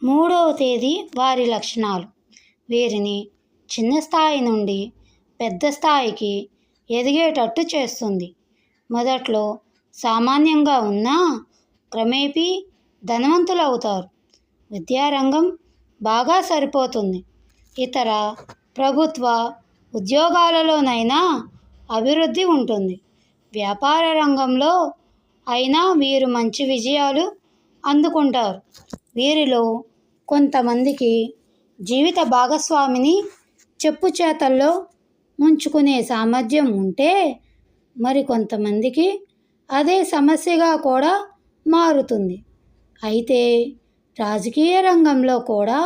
మూడవ తేదీ వారి లక్షణాలు. వీరిని చిన్న స్థాయి నుండి పెద్ద స్థాయికి ఎదిగేటట్టు చేస్తుంది. మొదట్లో సామాన్యంగా ఉన్నా క్రమేపీ ధనవంతులవుతారు. విద్యారంగం బాగా సరిపోతుంది. ఇతర ప్రభుత్వ ఉద్యోగాలలోనైనా అభివృద్ధి ఉంటుంది. వ్యాపార రంగంలో అయినా వీరు మంచి విజయాలు అందుకుంటారు. వీరిలో కొంతమందికి జీవిత భాగస్వామిని చెప్పు చేతల్లో ఉంచుకునే సామర్థ్యం ఉంటే మరికొంతమందికి అదే సమస్యగా కూడా మారుతుంది. అయితే రాజకీయ రంగంలో కూడా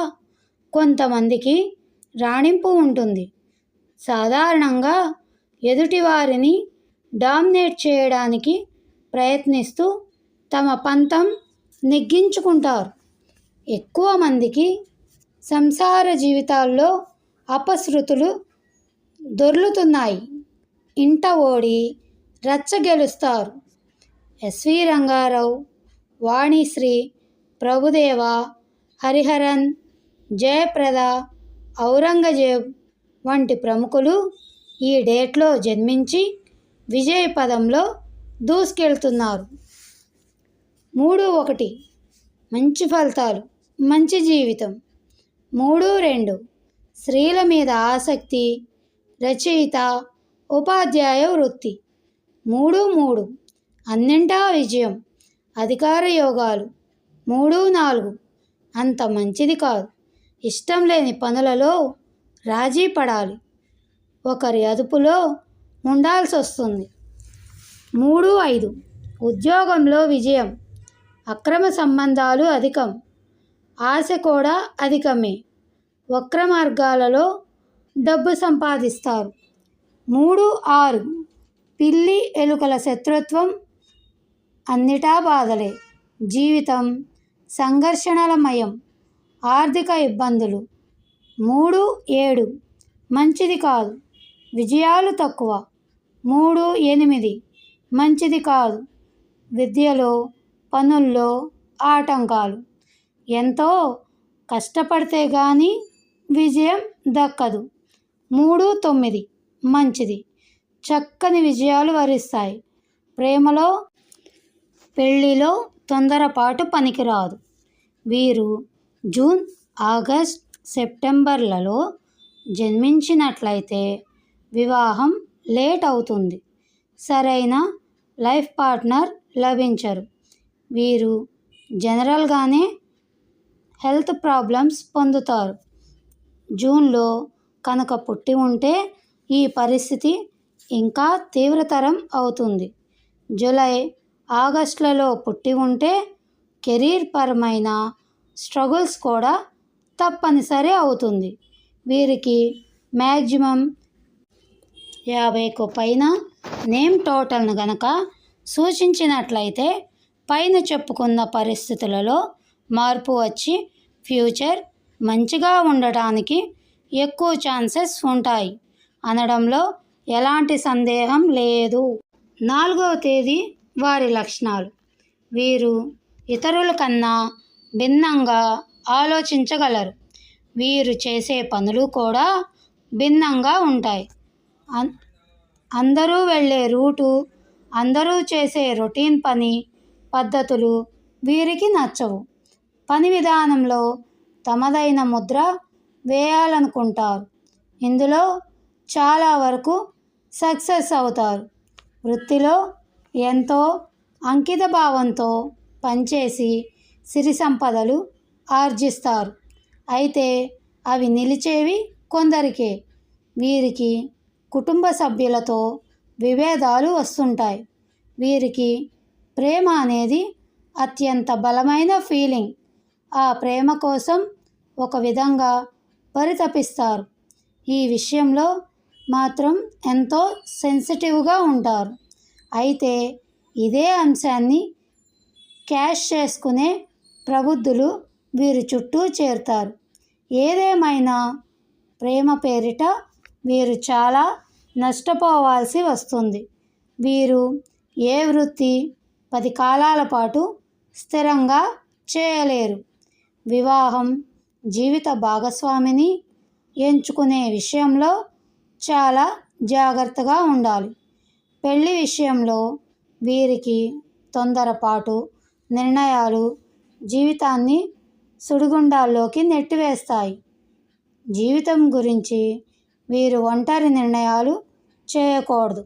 కొంతమందికి రాణింపు ఉంటుంది. సాధారణంగా ఎదుటివారిని డామినేట్ చేయడానికి ప్రయత్నిస్తూ తమ పంతం నెగ్గించుకుంటారు. ఎక్కువ మందికి సంసార జీవితాల్లో అపశృతులు దొర్లుతున్నాయి. ఇంట ఓడి రచ్చ గెలుస్తారు. ఎస్వి రంగారావు, వాణిశ్రీ, ప్రభుదేవ, హరిహరన్, జయప్రద, ఔరంగజేబ్ వంటి ప్రముఖులు ఈ డేట్లో జన్మించి విజయ పదంలో దూసుకెళ్తున్నారు. 3-1 మంచి ఫలితాలు, మంచి జీవితం. 3-2 స్త్రీల మీద ఆసక్తి, రచయిత, ఉపాధ్యాయ వృత్తి. 3-3 అన్నింటా విజయం, అధికార యోగాలు. 3-4 అంత మంచిది కాదు. ఇష్టం లేని పనులలో రాజీ పడాలి. ఒకరి అదుపులో ఉండాల్సి వస్తుంది. 3-5 ఉద్యోగంలో విజయం, అక్రమ సంబంధాలు అధికం, ఆశ కూడా అధికమే. వక్ర మార్గాలలో డబ్బు సంపాదిస్తారు. 3-6 పిల్లి ఎలుకల శత్రుత్వం, అన్నిటా బాధలే. జీవితం సంఘర్షణలమయం, ఆర్థిక ఇబ్బందులు. 3-7 మంచిది కాదు, విజయాలు తక్కువ. 3-8 మంచిది కాదు, విద్యలో పనుల్లో ఆటంకాలు. ఎంతో కష్టపడితే కానీ విజయం దక్కదు. 3-9 మంచిది, చక్కని విజయాలు వరిస్తాయి. ప్రేమలో పెళ్లిలో తొందరపాటు పనికిరాదు. వీరు జూన్, ఆగస్ట్, సెప్టెంబర్లలో జన్మించినట్లయితే వివాహం లేట్ అవుతుంది. సరైన లైఫ్ పార్ట్నర్ లభించరు. వీరు జనరల్గానే హెల్త్ ప్రాబ్లమ్స్ పొందుతారు. జూన్లో కనుక పుట్టి ఉంటే ఈ పరిస్థితి ఇంకా తీవ్రతరం అవుతుంది. జూలై, ఆగస్టులలో పుట్టి ఉంటే కెరీర్ పరమైన స్ట్రగుల్స్ కూడా తప్పనిసరి అవుతుంది. వీరికి మ్యాక్సిమం 50కు పైన నేమ్ టోటల్ను గనక సూచించినట్లయితే పైన చెప్పుకున్న పరిస్థితులలో మార్పు వచ్చి ఫ్యూచర్ మంచిగా ఉండటానికి ఎక్కువ ఛాన్సెస్ ఉంటాయి అనడంలో ఎలాంటి సందేహం లేదు. 4వ తేదీ వారి లక్షణాలు. వీరు ఇతరుల కన్నా భిన్నంగా ఆలోచించగలరు. వీరు చేసే పనులు కూడా భిన్నంగా ఉంటాయి. అందరూ వెళ్ళే రూటు, అందరూ చేసే రొటీన్ పని పద్ధతులు వీరికి నచ్చవు. పని విధానంలో తమదైన ముద్ర వేయాలనుకుంటారు. ఇందులో చాలా వరకు సక్సెస్ అవుతారు. వృత్తిలో ఎంతో అంకిత భావంతో పనిచేసి సిరి సంపదలు ఆర్జిస్తారు. అయితే అవి నిలిచేవి కొందరికే. వీరికి కుటుంబ సభ్యులతో విభేదాలు వస్తుంటాయి. వీరికి ప్రేమ అనేది అత్యంత బలమైన ఫీలింగ్. ఆ ప్రేమ కోసం ఒక విధంగా పరితపిస్తారు. ఈ విషయంలో మాత్రం ఎంతో సెన్సిటివ్గా ఉంటారు. అయితే ఇదే అంశాన్ని క్యాష్ చేసుకునే ప్రబుద్ధులు వీరి చుట్టూ చేరుతారు. ఏదేమైనా ప్రేమ పేరిట వీరు చాలా నష్టపోవాల్సి వస్తుంది. వీరు ఏ వృత్తి 10 కాలాల పాటు స్థిరంగా చేయలేరు. వివాహం, జీవిత భాగస్వామిని ఎంచుకునే విషయంలో చాలా జాగ్రత్తగా ఉండాలి. పెళ్లి విషయంలో వీరికి తొందరపాటు నిర్ణయాలు జీవితాన్ని సుడిగుండాల్లోకి నెట్టివేస్తాయి. జీవితం గురించి వీరు ఒంటరి నిర్ణయాలు చేయకూడదు.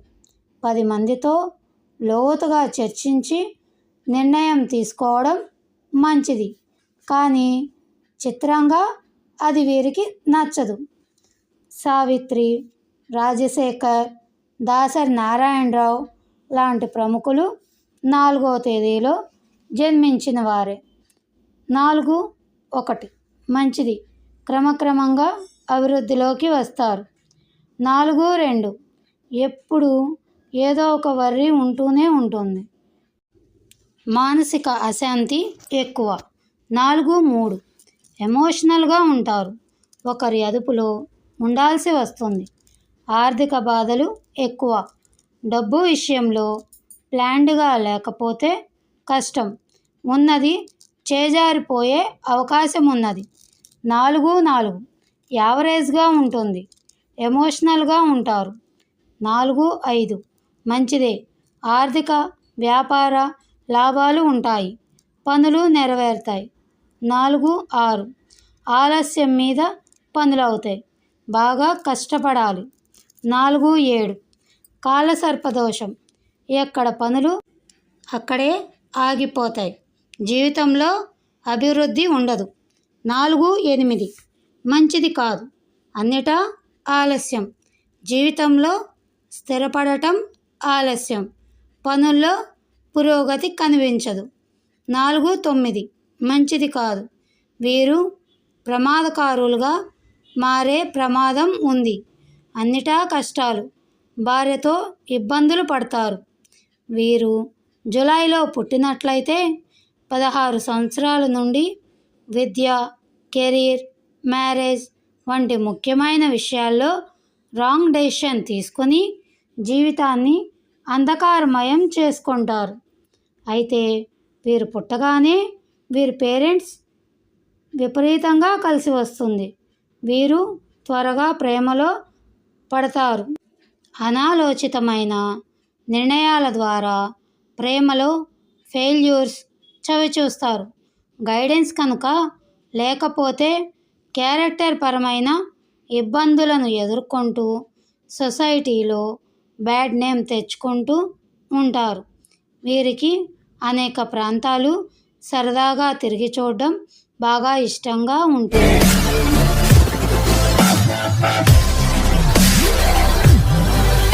10 మందితో లోతుగా చర్చించి నిర్ణయం తీసుకోవడం మంచిది. కానీ చిత్రంగా అది వీరికి నచ్చదు. సావిత్రి, రాజశేఖర్, దాసరి నారాయణరావు లాంటి ప్రముఖులు 4వ తేదీలో జన్మించిన వారే. 4-1 మంచిది. క్రమక్రమంగా అభివృద్ధిలోకి వస్తారు. 4-2 ఎప్పుడు ఏదో ఒక వర్రీ ఉంటూనే ఉంటుంది. మానసిక అశాంతి ఎక్కువ. 4-3 ఎమోషనల్గా ఉంటారు. ఒకరి అదుపులో ఉండాల్సి వస్తుంది. ఆర్థిక బాధలు ఎక్కువ. డబ్బు విషయంలో ప్లాన్డ్గా లేకపోతే కష్టం. ఉన్నది చేజారిపోయే అవకాశం ఉన్నది. 4-4 యావరేజ్గా ఉంటుంది. ఎమోషనల్గా ఉంటారు. 4-5 మంచిదే. ఆర్థిక, వ్యాపార లాభాలు ఉంటాయి. పనులు నెరవేరుతాయి. 4-6 ఆలస్యం మీద పనులవుతాయి. బాగా కష్టపడాలి. 4-7 కాలసర్పదోషం. ఎక్కడ పనులు అక్కడే ఆగిపోతాయి. జీవితంలో అభివృద్ధి ఉండదు. 4-8 మంచిది కాదు. అన్నిటా ఆలస్యం. జీవితంలో స్థిరపడటం ఆలస్యం. పనుల్లో పురోగతి కనిపించదు. 4-9 మంచిది కాదు. వీరు ప్రమాదకారులుగా మారే ప్రమాదం ఉంది. అన్నిటా కష్టాలు. భార్యతో ఇబ్బందులు పడతారు. వీరు జూలైలో పుట్టినట్లయితే 16 సంవత్సరాల నుండి విద్య, కెరీర్, మ్యారేజ్ వంటి ముఖ్యమైన విషయాల్లో రాంగ్ డెసిషన్ తీసుకొని జీవితాన్ని అంధకారమయం చేసుకుంటారు. అయితే వీరు పుట్టగానే వీరి పేరెంట్స్ విపరీతంగా కలిసి వస్తుంది. వీరు త్వరగా ప్రేమలో పడతారు. అనాలోచితమైన నిర్ణయాల ద్వారా ప్రేమలో ఫెయిల్యూర్స్ చవిచూస్తారు. గైడెన్స్ కనుక లేకపోతే క్యారెక్టర్ పరమైన ఇబ్బందులను ఎదుర్కొంటూ సొసైటీలో బ్యాడ్ నేమ్ తెచ్చుకుంటూ ఉంటారు. వీరికి అనేక ప్రాంతాలు సరదాగా తిరిగి చూడడం బాగా ఇష్టంగా ఉంటుంది.